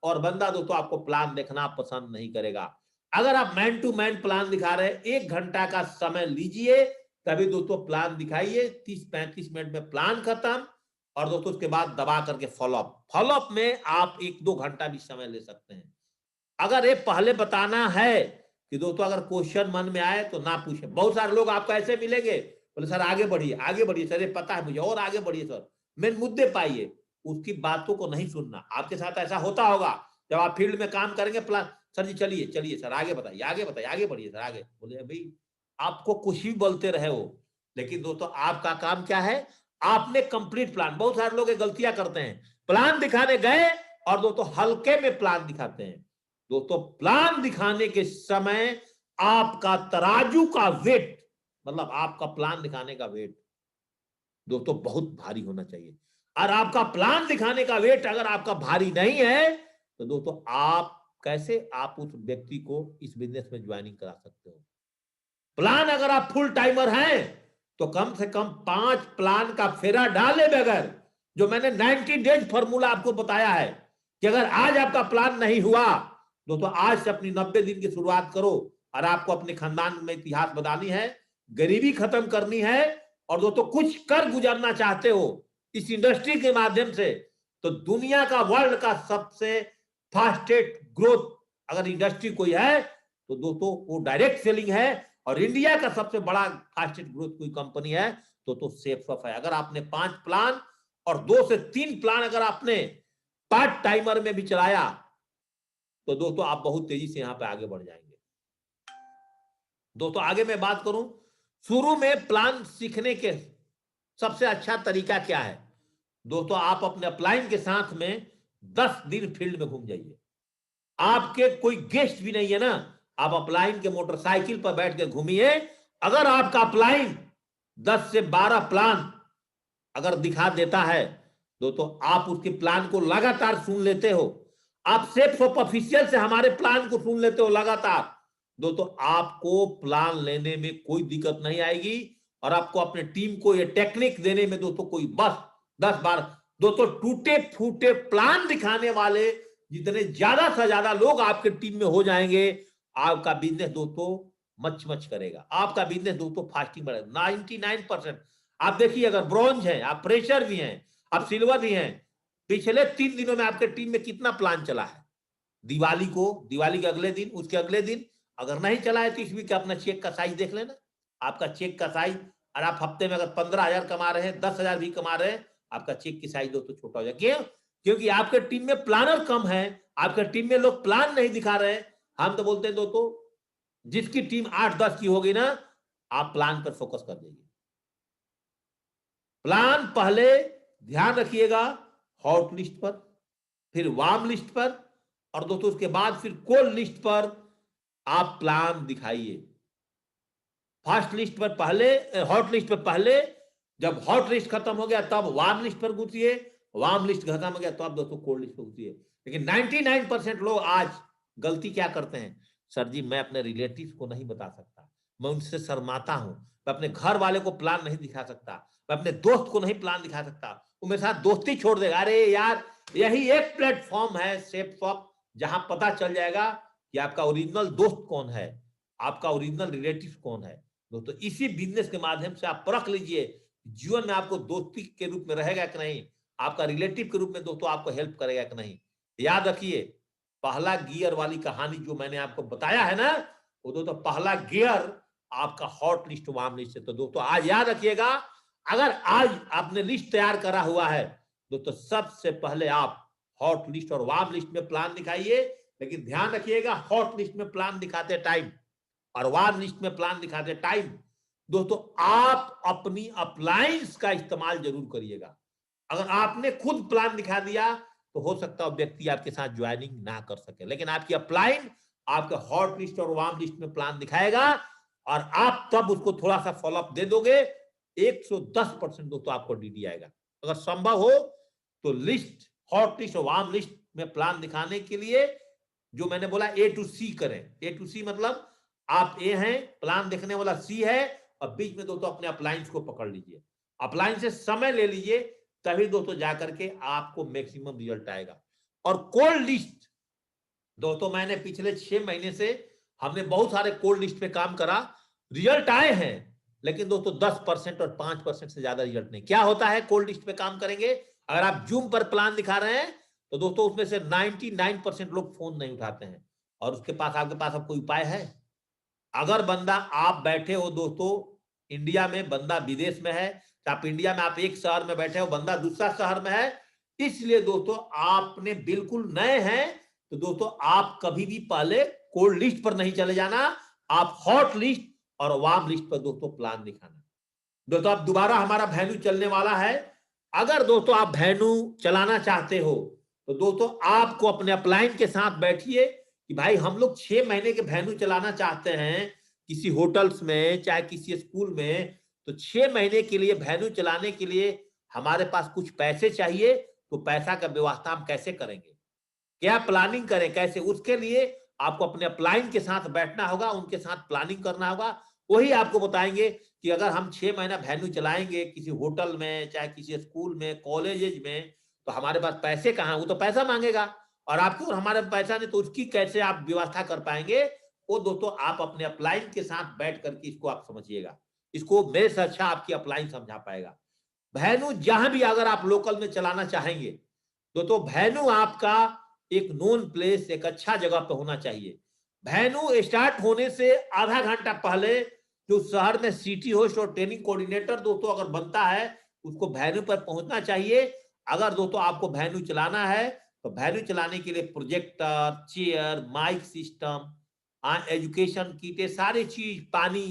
और बंदा दोस्तों आपको प्लान देखना पसंद नहीं करेगा। अगर आप मैन टू मैन प्लान दिखा रहे हैं, 1 घंटा का समय लीजिए, तभी दोस्तों प्लान दिखाइए। 30-35 मिनट में प्लान खत्म और दोस्तों उसके बाद दबा करके फॉलोअप। फॉलोअप में आप 1-2 घंटा भी समय ले सकते हैं। अगर ये पहले बताना है कि दोस्तों अगर क्वेश्चन मन में आए तो ना पूछे। बहुत सारे लोग आपको ऐसे मिलेंगे, बोले सर आगे बढ़िए सर, ये पता है मुझे और आगे बढ़िए सर, मेन मुद्दे पाइए। उसकी बातों को नहीं सुनना। आपके साथ ऐसा होता होगा जब आप फील्ड में काम करेंगे, प्लान सर जी चलिए चलिए सर आगे बताइए आगे बढ़िए सर आगे, बोले भाई आपको कुछ भी बोलते रहे हो, लेकिन दोस्तों आपका काम क्या है, आपने कंप्लीट प्लान। बहुत सारे लोग गलतियां करते हैं, प्लान दिखाने गए और दोस्तों हल्के में प्लान दिखाते हैं। दोस्तों प्लान दिखाने के समय आपका तराजू का वेट, मतलब आपका प्लान दिखाने का वेट दोस्तों बहुत भारी होना चाहिए। और आपका प्लान दिखाने का वेट अगर आपका भारी नहीं है तो दोस्तों आप कैसे आप उस व्यक्ति को इस बिजनेस में ज्वाइनिंग करा सकते हो। प्लान अगर आप फुल टाइमर हैं तो कम से कम 5 प्लान का फेरा डाले बगैर, जो मैंने 90 डेज फॉर्मूला आपको बताया है कि अगर आज आपका प्लान नहीं हुआ दोस्तों, आज से अपनी 90 दिन की शुरुआत करो। और आपको अपने खानदान में इतिहास बनानी है, गरीबी खत्म करनी है और दोस्तों कुछ कर गुजरना चाहते हो इस इंडस्ट्री के माध्यम से, तो दुनिया का वर्ल्ड का सबसे फास्टेस्ट ग्रोथ अगर इंडस्ट्री कोई है तो दोस्तों वो डायरेक्ट सेलिंग है। और इंडिया का सबसे बड़ा फास्टेस्ट ग्रोथ कोई कंपनी है तो सेफसॉफ्ट है। अगर आपने 5 प्लान और 2 से 3 प्लान अगर आपने पार्ट टाइमर में भी चलाया तो दोस्तों आप बहुत तेजी से यहां पे आगे बढ़ जाएंगे। दोस्तों आगे मैं बात करूं, शुरू में प्लान सीखने के सबसे अच्छा तरीका क्या है। दोस्तों आप अपने अपलाइन के साथ में 10 दिन फील्ड में घूम जाइए। आपके कोई गेस्ट भी नहीं है ना, आप अपलाइन के मोटरसाइकिल पर बैठ के घूमिए। अगर आपका अपलाइन 10 से 12 प्लान अगर दिखा देता है दोस्तों, आप उसके प्लान को लगातार सुन लेते हो, आप सेफ ऑफ ऑफिशियल से हमारे प्लान को सुन लेते हो लगातार दोस्तों, आपको प्लान लेने में कोई दिक्कत नहीं आएगी। और आपको अपने टीम को ये टेक्निक देने में दोस्तों कोई बस 10 बार दोस्तों टूटे फूटे प्लान दिखाने वाले जितने ज्यादा से ज्यादा लोग आपके टीम में हो जाएंगे, आपका बिजनेस दोस्तों मच मच करेगा, आपका बिजनेस दोस्तों फास्टिंग बढ़ेगा 99%। आप देखिए अगर ब्रॉन्ज है, आप प्रेशर भी हैं, आप सिल्वर भी हैं, पिछले 3 दिनों में आपके टीम में कितना प्लान चला है। दिवाली के अगले दिन, उसके अगले दिन अगर नहीं चला है तो इस वीक अपना चेक का साइज देख लेना, आपका चेक का साइज। और आप हफ्ते में अगर 15,000 कमा रहे हैं, 10,000 भी कमा रहे हैं, आपका चेक की साइज दोस्तों छोटा हो जाएगा। क्यों? क्योंकि आपके टीम में प्लानर कम है, आपके टीम में लोग प्लान नहीं दिखा रहे हैं। हम तो बोलते हैं दोस्तों जिसकी टीम 8-10 की होगी ना, आप प्लान पर फोकस कर दीजिए। प्लान पहले ध्यान रखिएगा हॉट लिस्ट पर, फिर वार्म लिस्ट पर, और दोस्तों उसके बाद फिर कोल्ड लिस्ट पर आप प्लान दिखाइए। फर्स्ट लिस्ट पर पहले, हॉट लिस्ट पर पहले, जब हॉट लिस्ट खत्म हो गया तब वार्म लिस्ट पर घुसिए, वार्म लिस्ट खत्म हो गया तो अब दोस्तों कोल्ड लिस्ट पर घुसिए। लेकिन 99% लोग आज गलती क्या करते हैं, सर जी मैं अपने रिलेटिव्स को नहीं बता सकता, मैं उनसे शर्माता हूं, मैं अपने घर वाले को प्लान नहीं दिखा सकता, मैं अपने दोस्त को नहीं प्लान दिखा सकता, वो मेरे साथ दोस्ती छोड़ देगा। अरे यार, यही एक प्लेटफॉर्म है सेफ स्वैप, जहां पता चल जाएगा कि आपका ओरिजिनल दोस्त कौन है, आपका ओरिजिनल रिलेटिव कौन है। दोस्तों इसी बिजनेस के माध्यम से आप परख लीजिए जीवन में आपको दोस्ती के रूप में रहेगा कि नहीं, आपका रिलेटिव के रूप में दोस्तों आपको हेल्प करेगा कि नहीं। याद रखिए, पहला गियर वाली कहानी जो मैंने आपको बताया है ना, वो दोस्तों पहला गियर आपका हॉट लिस्ट वार्म लिस्ट है। तो दोस्तों आज याद रखिएगा, अगर आज आपने लिस्ट तैयार करा हुआ है दोस्तों, सबसे पहले आप हॉट लिस्ट और वार्म लिस्ट में प्लान दिखाइए। लेकिन ध्यान रखिएगा, हॉट लिस्ट में प्लान दिखाते टाइम और वार्म लिस्ट में प्लान दिखाते टाइम दोस्तों आप अपनी अप्लायंस का इस्तेमाल जरूर करिएगा। अगर आपने खुद प्लान दिखा दिया तो हो सकता है व्यक्ति आपके साथ ज्वाइनिंग ना कर सके, लेकिन आपकी अपलाइन आपके हॉट लिस्ट और वार्म लिस्ट में प्लान दिखाएगा और आप तब उसको थोड़ा सा फॉलोअप दे दोगे, 110% दोस्तों आपको डीडी आएगा। अगर संभव हो तो लिस्ट, हॉट लिस्ट और वार्म लिस्ट में प्लान दिखाने के लिए जो मैंने बोला ए टू सी करें। ए टू सी मतलब आप ए हैं, प्लान देखने वाला सी है, और बीच में दोस्तों अपने अप्लायंस को पकड़ लीजिए, अप्लायंस से समय ले लीजिए, तभी दोस्तों जाकर के आपको मैक्सिमम रिजल्ट आएगा। और कोल्ड लिस्ट दोस्तों मैंने पिछले 6 महीने से हमने बहुत सारे कोल्ड लिस्ट पे काम करा, रिजल्ट आए हैं, लेकिन दोस्तों 10% और 5% से ज्यादा रिजल्ट नहीं। क्या होता है कोल्ड लिस्ट पे काम करेंगे, अगर आप जूम पर प्लान दिखा रहे हैं तो दोस्तों उसमें से 99% लोग फोन नहीं उठाते हैं, और उसके पास आपके पास अब कोई उपाय है। अगर बंदा, आप बैठे हो दोस्तों इंडिया में, बंदा विदेश में है, आप इंडिया में आप एक शहर में बैठे हो, बंदा दूसरा शहर में है, इसलिए दोस्तों आपने बिल्कुल नए हैं तो दोस्तों आप कभी भी पहले कोल्ड लिस्ट पर नहीं चले जाना, आप हॉट लिस्ट और वार्म लिस्ट पर दोस्तों प्लान दिखाना। दोस्तों अब दोबारा हमारा वेन्यू चलने वाला है। अगर दोस्तों आप वेन्यू चलाना चाहते हो तो दोस्तों आपको अपने अपलाइन के साथ बैठिए कि भाई हम लोग 6 महीने के वेन्यू चलाना चाहते हैं किसी होटल्स में, चाहे किसी स्कूल में, तो 6 महीने के लिए वेन्यू चलाने के लिए हमारे पास कुछ पैसे चाहिए, तो पैसा का व्यवस्था हम कैसे करेंगे, क्या प्लानिंग करें कैसे, उसके लिए आपको अपने अपलाइन के साथ बैठना होगा, उनके साथ प्लानिंग करना होगा। वही आपको बताएंगे कि अगर हम 6 महीना वेन्यू चलाएंगे किसी होटल में, चाहे किसी स्कूल में, कॉलेज में, तो हमारे पास पैसे कहाँ, वो तो पैसा मांगेगा, और आपके और हमारे पैसा नहीं, तो उसकी कैसे आप व्यवस्था कर पाएंगे, वो दोस्तों आप अपने अपलाइन के साथ बैठ करके इसको आप समझिएगा। इसको मेरे से अच्छा आपकी अपलाइन समझा पाएगा। वेन्यू जहां भी अगर आप लोकल में चलाना चाहेंगे तो वेन्यू आपका एक नोन प्लेस, एक अच्छा जगह पे होना चाहिए। वेन्यू स्टार्ट होने से आधा घंटा पहले जो शहर में सिटी होस्ट और ट्रेनिंग कोऑर्डिनेटर दोस्तों अगर बनता है, उसको वेन्यू पर पहुंचना चाहिए। अगर दोस्तों आपको वेन्यू चलाना है तो वेन्यू चलाने के लिए projector, chair, mic system, education kit, ये सारी चीज, पानी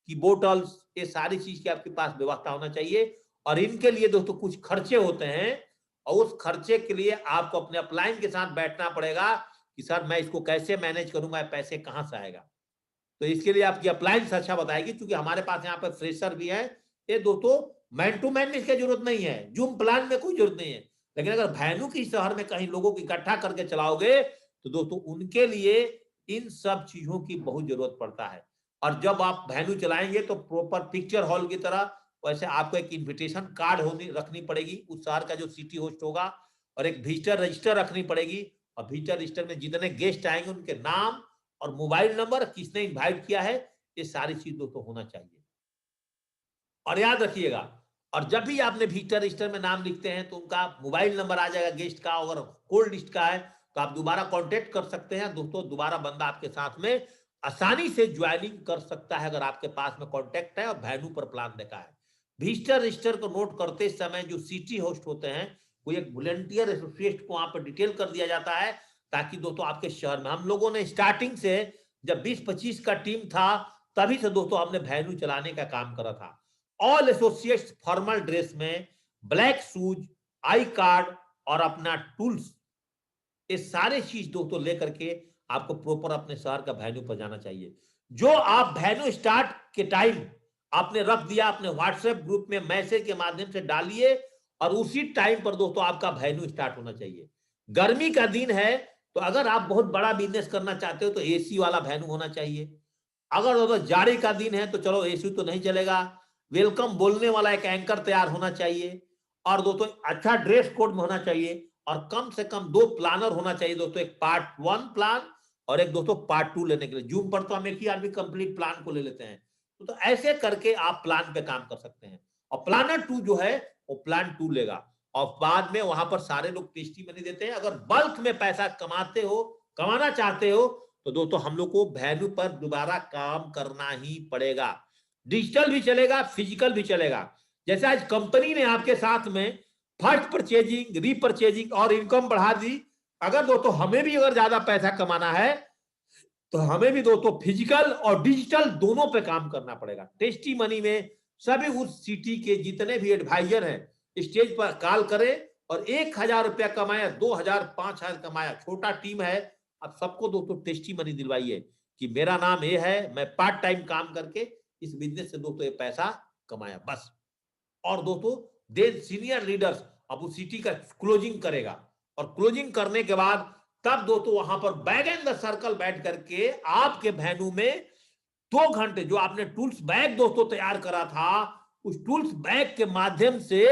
की बोतल्स, ये सारी चीज की आपके पास व्यवस्था होना चाहिए। और इनके लिए दोस्तों कुछ खर्चे होते हैं, और उस खर्चे के लिए आपको अपने अपलाइन के साथ बैठना पड़ेगा कि सर मैं इसको कैसे मैनेज करूंगा, पैसे कहां से आएगा। तो इसके लिए आपकी अपलायंस अच्छा बताएगी, क्योंकि हमारे पास यहाँ पे फ्रेशर भी है। ये दोस्तों मैन टू मैन में इसकी जरूरत नहीं है, जूम प्लान में कोई जरूरत नहीं है, लेकिन अगर वेन्यू की शहर में कहीं लोगों को इकट्ठा करके चलाओगे तो दोस्तों उनके लिए इन सब चीजों की बहुत जरूरत पड़ता है। और जब आप वेन्यू चलाएंगे तो प्रॉपर पिक्चर हॉल की तरह वैसे आपको एक इन्विटेशन कार्ड होनी रखनी पड़ेगी उस शहर का जो सिटी होस्ट होगा, और एक विजिटर रजिस्टर रखनी पड़ेगी, और विजिटर रजिस्टर में जितने गेस्ट आएंगे उनके नाम और मोबाइल नंबर, किसने इनवाइट किया है, ये सारी चीज दोस्तों होना चाहिए। और याद रखिएगा, और जब भी आपने विजिटर रजिस्टर में नाम लिखते हैं तो उनका मोबाइल नंबर आ जाएगा गेस्ट का, अगर कोल्ड लिस्ट का है तो आप दोबारा कांटेक्ट कर सकते हैं दोस्तों, दोबारा बंदा आपके साथ में आसानी से ज्वाइनिंग कर सकता है अगर आपके पास में कांटेक्ट है और वेन्यू पर प्लान देखा है। विजिटर रजिस्टर को नोट करते समय जो सिटी होस्ट होते हैं, कोई एक वॉलंटियर एसोसिएट को वहां पर डिटेल कर दिया जाता है, ताकि दोस्तों आपके शहर में, हम लोगों ने स्टार्टिंग से जब 20-25 का टीम था तभी से दोस्तों हमने वेन्यू चलाने का काम करा था। ऑल एसोसिएट्स फॉर्मल ड्रेस में, ब्लैक शूज, आई कार्ड और अपना टूल्स ये सारे चीज दोस्तों लेकर के आपको प्रॉपर अपने शहर का वेन्यू पर जाना चाहिए। जो आप वेन्यू स्टार्ट के टाइम आपने रख दिया, अपने व्हाट्सएप ग्रुप में मैसेज के माध्यम से डालिए और उसी टाइम पर दोस्तों आपका वेन्यू स्टार्ट होना चाहिए। गर्मी का दिन है तो अगर आप बहुत बड़ा बिजनेस करना चाहते हो तो एसी वाला वेन्यू होना चाहिए। अगर दोस्तों जाड़ी का दिन है तो चलो एसी तो नहीं चलेगा, वेलकम बोलने वाला एक एंकर तैयार होना चाहिए और दोस्तों अच्छा ड्रेस कोड में होना चाहिए और कम से कम 2 प्लानर होना चाहिए दोस्तों, एक पार्ट 1 प्लान और एक दोस्तों पार्ट 2 लेने के लिए। जूम पर तो हम एक ही आदमी कंप्लीट प्लान को ले लेते हैं, तो ऐसे करके आप प्लान पे काम कर सकते हैं और प्लानर 2 जो है वो प्लान 2 लेगा और बाद में वहां पर सारे लोग टेस्टी मनी देते हैं। अगर बल्क में पैसा कमाते हो, कमाना चाहते हो तो दोस्तों हम लोग को वेन्यू पर दोबारा काम करना ही पड़ेगा। डिजिटल भी चलेगा, फिजिकल भी चलेगा। जैसे आज कंपनी ने आपके साथ में फर्स्ट परचेजिंग, रीपरचेजिंग और इनकम बढ़ा दी, अगर दोस्तों हमें भी अगर ज्यादा पैसा कमाना है तो हमें भी दोस्तों फिजिकल और डिजिटल दोनों पे काम करना पड़ेगा। टेस्टी मनी में सभी उस सिटी के जितने भी एडवाइजर हैं स्टेज पर कॉल करें और 1000 रुपया कमाया, 2000, 5000 कमाया, छोटा टीम है, आप सबको दोस्तों टेस्टी मनी दिलवाइए कि मेरा नाम ये है, मैं पार्ट टाइम काम करके इस बिजनेस से दोस्तों ये पैसा कमाया बस। और दोस्तों देन सीनियर लीडर्स अब उस सिटी का क्लोजिंग करेगा और क्लोजिंग करने के बाद तब दोस्तों वहां पर बैग एंड द सर्कल बैठ करके आपके वेन्यू में 2 घंटे जो आपने टूल्स बैग दोस्तों तैयार करा था उस टूल्स बैग के माध्यम से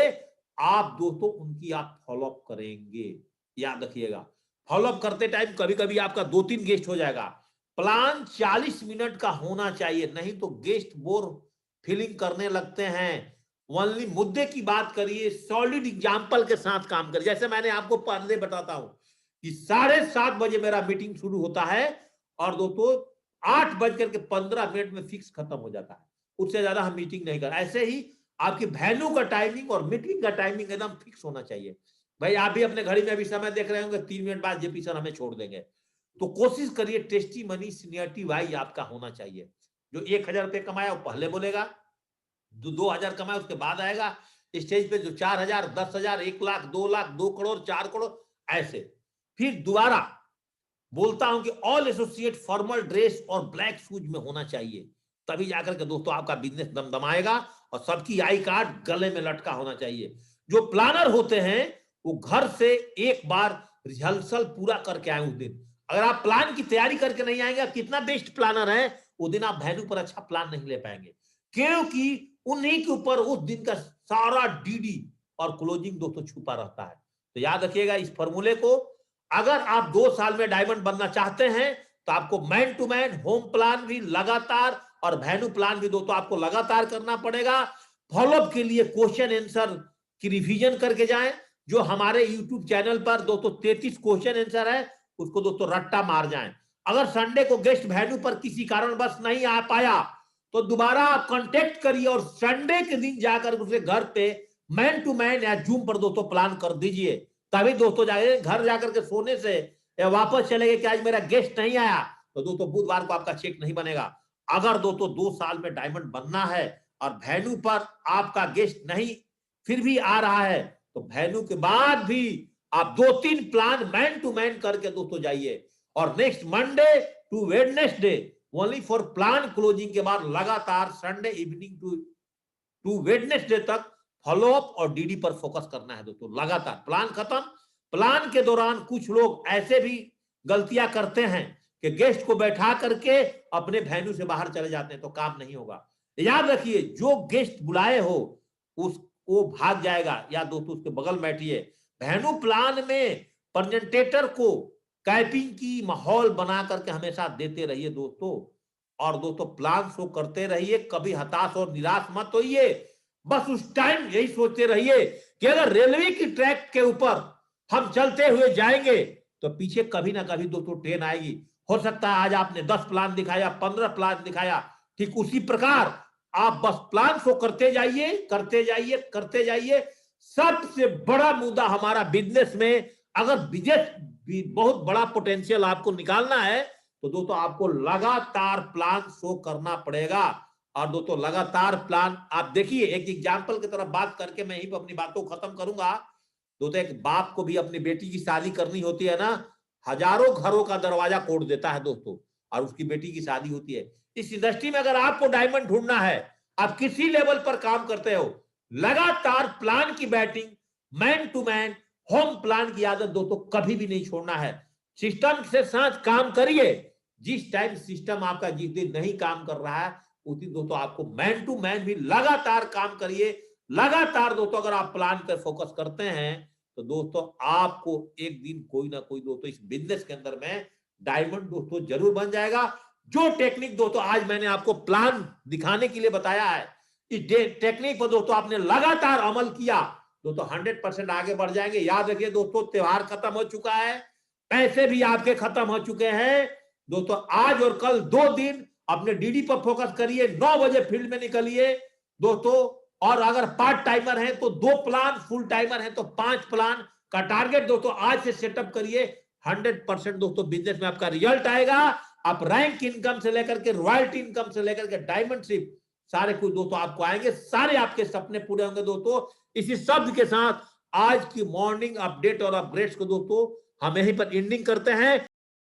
आप दोस्तों उनकी आप फॉलोअप करेंगे। याद रखिएगा, फॉलोअप करते टाइम कभी कभी आपका 2-3 गेस्ट हो जाएगा। प्लान 40 मिनट का होना चाहिए, नहीं तो गेस्ट बोर फीलिंग करने लगते हैं। ओनली मुद्दे की बात करिए, सॉलिड एग्जांपल के साथ काम करिए। जैसे मैंने आपको पहले बताता हूं कि 7:30 बजे मेरा मीटिंग शुरू होता है और दोस्तों 8:15 में फिक्स खत्म हो जाता है, उससे ज्यादा हम मीटिंग नहीं कर। ऐसे ही आपकी वेन्यू का टाइमिंग और मीटिंग का टाइमिंग एकदम फिक्स होना चाहिए। भाई आप भी अपने घड़ी में अभी समय देख रहे होंगे, 3 मिनट बाद जेपी सर हमें छोड़ देंगे, तो कोशिश करिए टेस्टी मनी सीनियरिटी वाइज आपका होना चाहिए। जो 1000 रुपये कमाया वो पहले बोलेगा, जो 2000 कमाया उसके बाद आएगा स्टेज पे, जो 4000, 10,000, 1 लाख, 2 लाख, 2 करोड़, 4 करोड़, ऐसे। फिर दोबारा बोलता हूं कि ऑल एसोसिएट फॉर्मल ड्रेस और ब्लैक शूज में होना चाहिए, तभी जाकर के दोस्तों आपका बिजनेस दमदमाएगा और सबकी आई कार्ड गले में लटका होना चाहिए। जो प्लानर होते हैं वो घर से एक बार रिहर्सल पूरा करके आए उस दिन। अगर आप प्लान की तैयारी करके नहीं आएंगे, कितना बेस्ट प्लानर है, उस दिन आप वेन्यू पर अच्छा प्लान नहीं ले पाएंगे, क्योंकि उन्हीं के ऊपर उस दिन का सारा डीडी और क्लोजिंग दोस्तों छुपा रहता है। तो याद रखिएगा इस फॉर्मूले को। अगर आप 2 साल में डायमंड बनना चाहते हैं तो आपको man to man home plan भी लगातार और वेन्यू प्लान भी दोस्तों आपको लगातार करना पड़ेगा। फॉलोअप के लिए क्वेश्चन आंसर की रिवीजन करके जाएं। जो हमारे यूट्यूब चैनल पर दोस्तों 33 क्वेश्चन आंसर है, उसको दोस्तों रट्टा मार जाएं। अगर संडे को गेस्ट वेन्यू पर किसी कारणवश नहीं आ पाया तो दोबारा आप कांटेक्ट करिए और संडे के दिन जाकर उसके घर पे मैन टू मैन या जूम पर दोस्तों प्लान कर दीजिए। तभी दोस्तों जाए घर जाकर के सोने से या वापस चले गए कि आज मेरा गेस्ट नहीं आया, तो दोस्तों बुधवार को आपका चेक नहीं बनेगा। अगर दोस्तों 2 साल में डायमंड बनना है और वेन्यू पर आपका गेस्ट नहीं फिर भी आ रहा है, तो वेन्यू के बाद भी आप 2-3 प्लान मैन टू मैन करके दोस्तों जाइए और next Monday to Wednesday only for plan closing के बाद लगातार संडे इवनिंग टू वेडनेसडे तक फॉलोअप और डीडी पर फोकस करना है दोस्तों लगातार। प्लान खत्म, प्लान के दौरान कुछ लोग ऐसे भी गलतियां करते हैं कि गेस्ट को बैठा करके अपने वेन्यू से बाहर चले जाते हैं, तो काम नहीं होगा। याद रखिए जो गेस्ट बुलाए हो वो भाग जाएगा, या दोस्तों उसके बगल बैठिए। वेन्यू प्लान में प्रेजेंटेटर को कैपिंग की माहौल बना करके हमेशा देते रहिए दोस्तों, और दोस्तों प्लान शो करते रहिए, कभी हताश और निराश मत होइए। बस उस टाइम यही सोचते रहिए कि अगर रेलवे की ट्रैक के ऊपर हम चलते हुए जाएंगे तो पीछे कभी ना कभी दोस्तों ट्रेन आएगी। हो सकता है आज आपने 10 प्लान दिखाया, 15 प्लान दिखाया, ठीक उसी प्रकार आप बस प्लान शो करते जाइए, करते जाइए, करते जाइए। सबसे बड़ा मुद्दा हमारा बिजनेस में, अगर बिजनेस बहुत बड़ा पोटेंशियल आपको निकालना है तो दोस्तों आपको लगातार प्लान शो करना पड़ेगा। और दोस्तों लगातार प्लान आप देखिए, एक एग्जांपल की तरफ बात करके मैं ही अपनी बातों को खत्म करूंगा। दोस्तों एक बाप को भी अपनी बेटी की शादी करनी होती है ना, हजारों घरों का दरवाजा तोड़ देता है दोस्तों, और उसकी बेटी की शादी होती है। इस इंडस्ट्री में अगर आपको डायमंड ढूंढना है, आप किसी लेवल पर काम करते हो, लगातार प्लान की batting, man to man, home plan की आदत दोस्तों कभी भी नहीं छोड़ना है। सिस्टम के साथ काम करिए। जिस टाइम सिस्टम आपका जिस दिन नहीं काम कर रहा है, उस दिन दोस्तों आपको मैन टू मैन भी लगातार काम करिए। लगातार दोस्तों अगर आप प्लान पर फोकस करते हैं तो दोस्तों आपको एक दिन कोई ना कोई दोस्तों इस बिजनेस के अंदर में डायमंड दोस्तों जरूर बन जाएगा। जो टेक्निक दोस्तों आज मैंने आपको प्लान दिखाने के लिए बताया है, इस टेक्निक पर दोस्तों आपने लगातार अमल किया, दोस्तों 100% आगे बढ़ जाएंगे। याद रखिए दोस्तों, त्योहार खत्म हो चुका है, पैसे भी आपके खत्म हो चुके हैं। दोस्तों आज और कल 2 दिन अपने डीडी पर फोकस करिए, 9 बजे फील्ड में निकलिए दोस्तों। और अगर पार्ट टाइमर है तो 2 प्लान, फुल टाइमर है तो 5 प्लान का टारगेट दोस्तों आज से सेटअप करिए। 100% दोस्तों बिजनेस में आपका रिजल्ट आएगा। आप रैंक इनकम से लेकर के रॉयल्टी इनकम से लेकर के डायमंडशिप सारे कुछ दोस्तों आपको आएंगे। सारे आपके सपने पूरे होंगे दोस्तों। इसी शब्द के साथ आज की मॉर्निंग अपडेट और अपग्रेड्स को दोस्तों हम यहीं पर एंडिंग करते हैं।